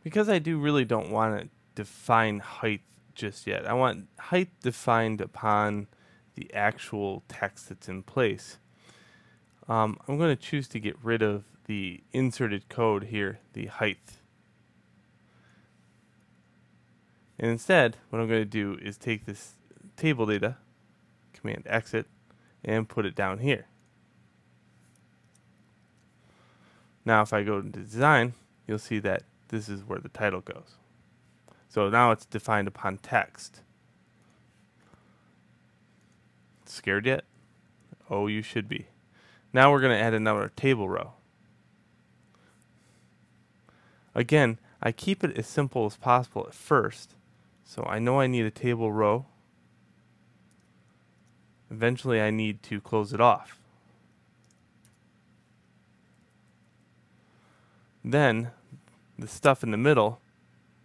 Because I really don't want to define height just yet. I want height defined upon the actual text that's in place. I'm going to choose to get rid of the inserted code here, the height. And instead, what I'm going to do is take this table data, Command exit, and put it down here. Now if I go into design, you'll see that this is where the title goes. So now it's defined upon text. Scared yet? Oh, you should be. Now we're going to add another table row. Again, I keep it as simple as possible at first. So I know I need a table row. Eventually I need to close it off. Then the stuff in the middle,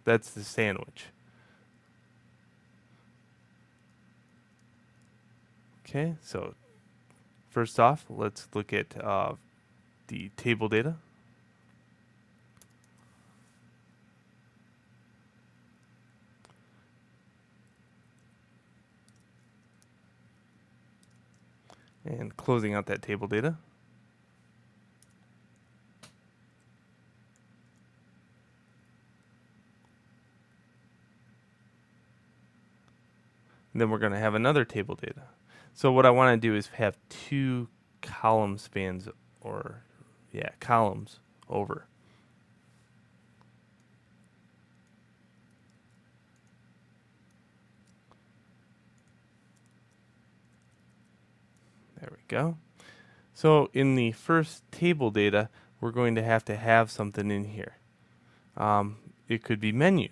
that's the sandwich. Okay, so first off, let's look at the table data. And closing out that table data. And then we're going to have another table data. So what I want to do is have two column spans, or columns over. There we go. So in the first table data, we're going to have something in here. It could be menu.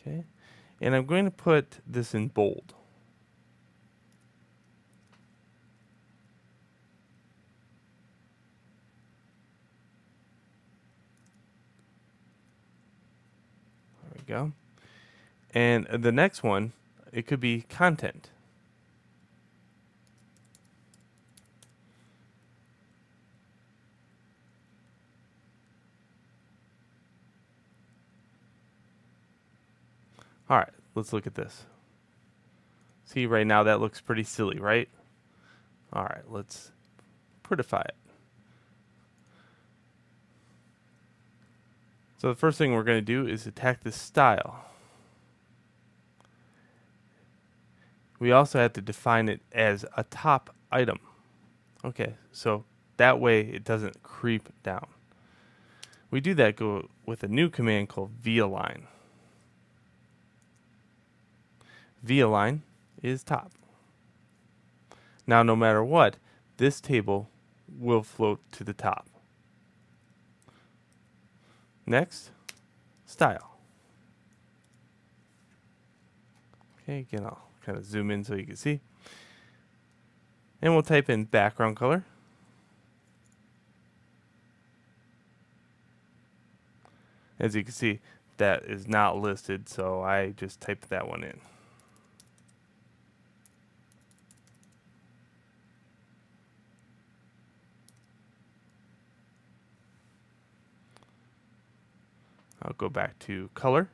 Okay, and I'm going to put this in bold. There we go. And the next one, it could be content. All right, let's look at this. See, right now that looks pretty silly, right? All right, let's prettify it. So the first thing we're going to do is attack this style. We also have to define it as a top item. Okay, so that way it doesn't creep down. We do that with a new command called valign. Valign is top. Now no matter what, this table will float to the top. Next, style. Okay, again I'll kind of zoom in so you can see. And we'll type in background color. As you can see, that is not listed, so I just typed that one in. I'll go back to color.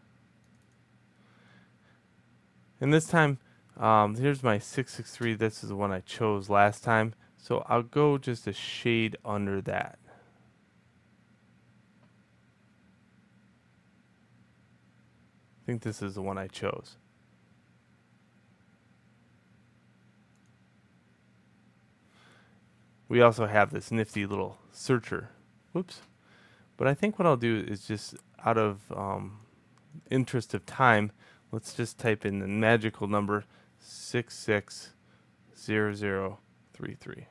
And this time, here's my 663. This is the one I chose last time. So I'll go just a shade under that. I think this is the one I chose. We also have this nifty little searcher. Whoops. But I think what I'll do is just out of interest of time, let's just type in the magical number 660033.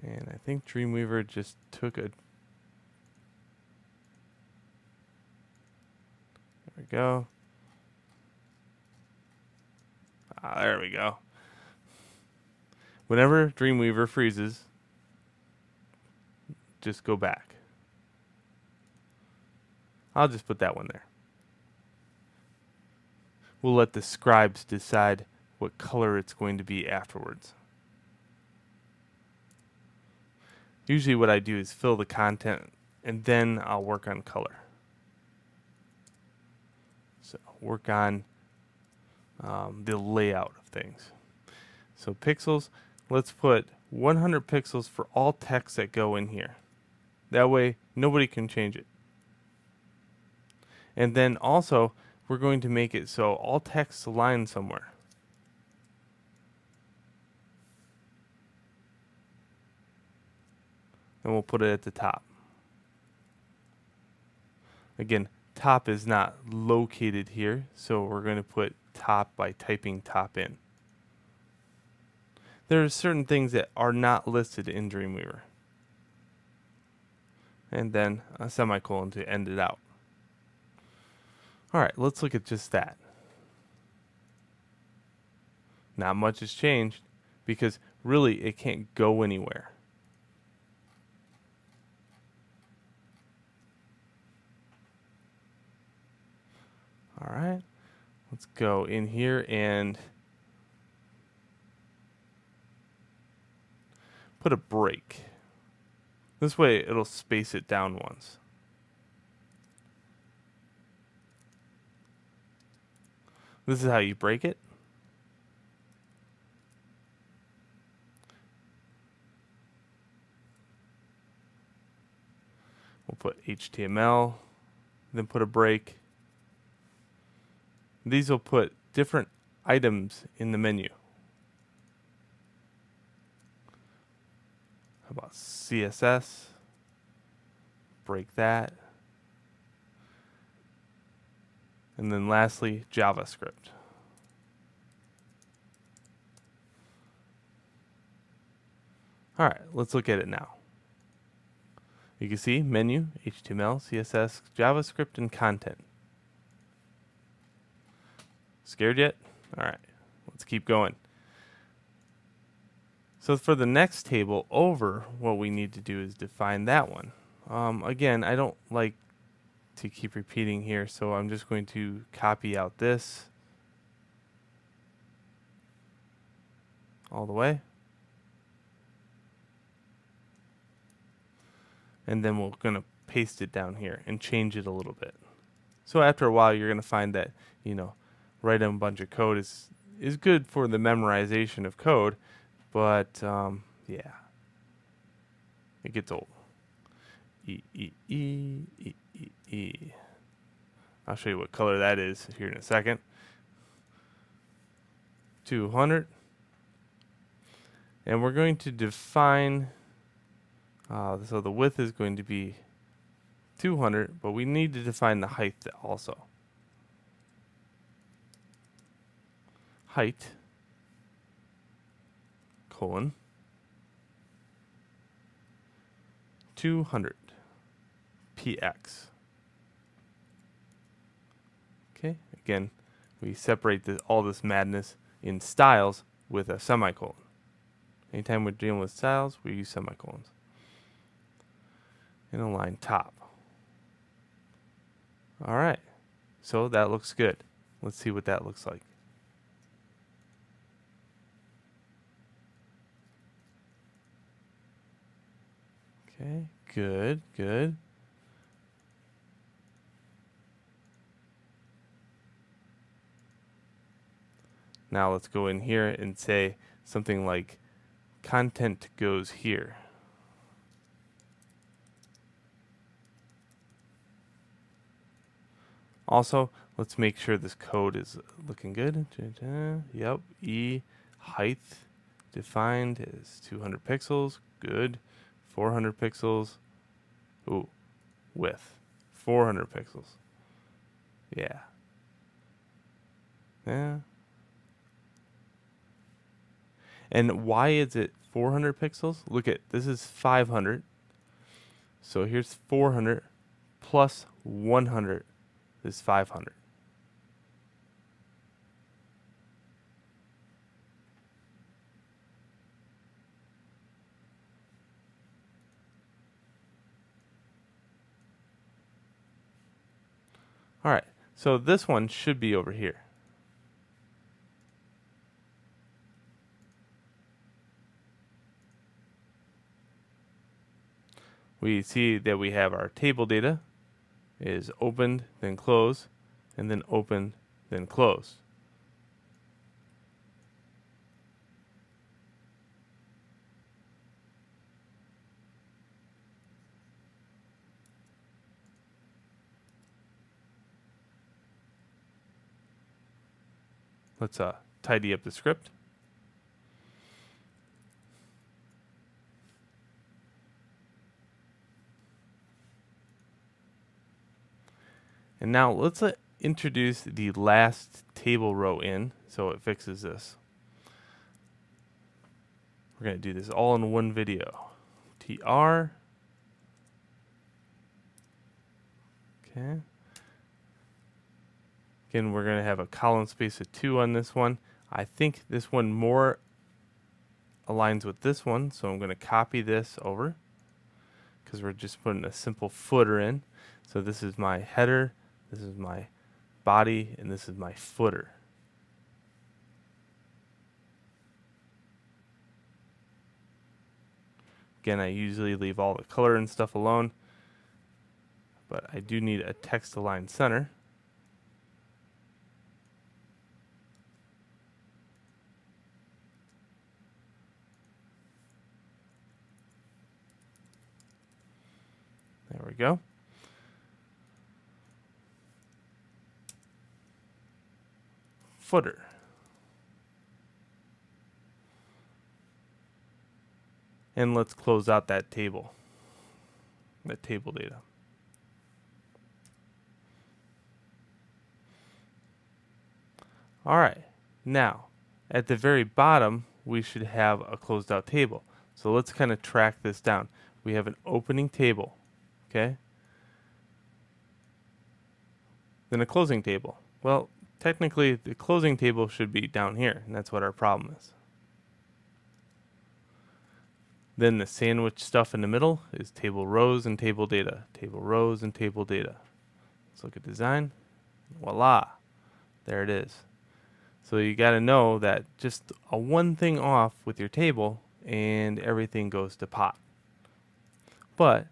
And I think Dreamweaver just took a... There we go. There we go. Whenever Dreamweaver freezes, just go back. I'll just put that one there. we'll let the scribes decide what color it's going to be afterwards. Usually what I do is fill the content and then I'll work on color. So work on the layout of things. So pixels, let's put 100 pixels for all text that go in here. That way nobody can change it. And then also we're going to make it so all text align somewhere. And we'll put it at the top. Again, top is not located here, so we're going to put top by typing top in. There are certain things that are not listed in Dreamweaver. And then a semicolon to end it out. Alright, let's look at just that. Not much has changed because really it can't go anywhere. Alright, let's go in here and put a break. This way it'll space it down once. This is how you break it. We'll put HTML, then put a break. These will put different items in the menu. How about CSS? Break that. And then lastly, JavaScript. All right, let's look at it now. You can see menu, HTML, CSS, JavaScript, and content. Scared yet? All right, let's keep going. So for the next table over, what we need to do is define that one. Again, I don't like to keep repeating here, so I'm just going to copy out this all the way. And then we're going to paste it down here and change it a little bit. So after a while, you're going to find that, writing a bunch of code is good for the memorization of code, but yeah, it gets old. I'll show you what color that is here in a second. 200. And we're going to define, so the width is going to be 200, but we need to define the height also. Height, colon, 200 px. Okay, again, we separate all this madness in styles with a semicolon. Anytime we're dealing with styles, we use semicolons. And align top. All right, so that looks good. Let's see what that looks like. Okay, good, good. Now let's go in here and say something like content goes here. Also, let's make sure this code is looking good. Yep, height defined is 200 pixels. Good. 400 pixels. Ooh, width 400 pixels. Yeah. Yeah. And why is it 400 pixels? Look at this is 500. So here's 400 plus 100 is 500. All right, so this one should be over here. we see that we have our table data is opened, then close, and then open, then close. Let's tidy up the script. And now let's introduce the last table row in so it fixes this. We're going to do this all in one video. TR. Okay. Again, we're going to have a column space of 2 on this one. I think this one more aligns with this one, so I'm going to copy this over because we're just putting a simple footer in. So this is my header, this is my body, and this is my footer. Again, I usually leave all the color and stuff alone, but I do need a text align center. There we go. Footer. And let's close out that table data. All right, now at the very bottom we should have a closed out table. So let's kind of track this down. We have an opening table, okay? Then a closing table. Well, technically the closing table should be down here, and that's what our problem is. Then the sandwich stuff in the middle is table rows and table data. Table rows and table data. Let's look at design. Voila. There it is. So you got to know that just a one thing off with your table and everything goes to pot. But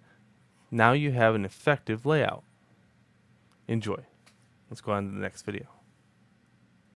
now you have an effective layout. Enjoy. Let's go on to the next video.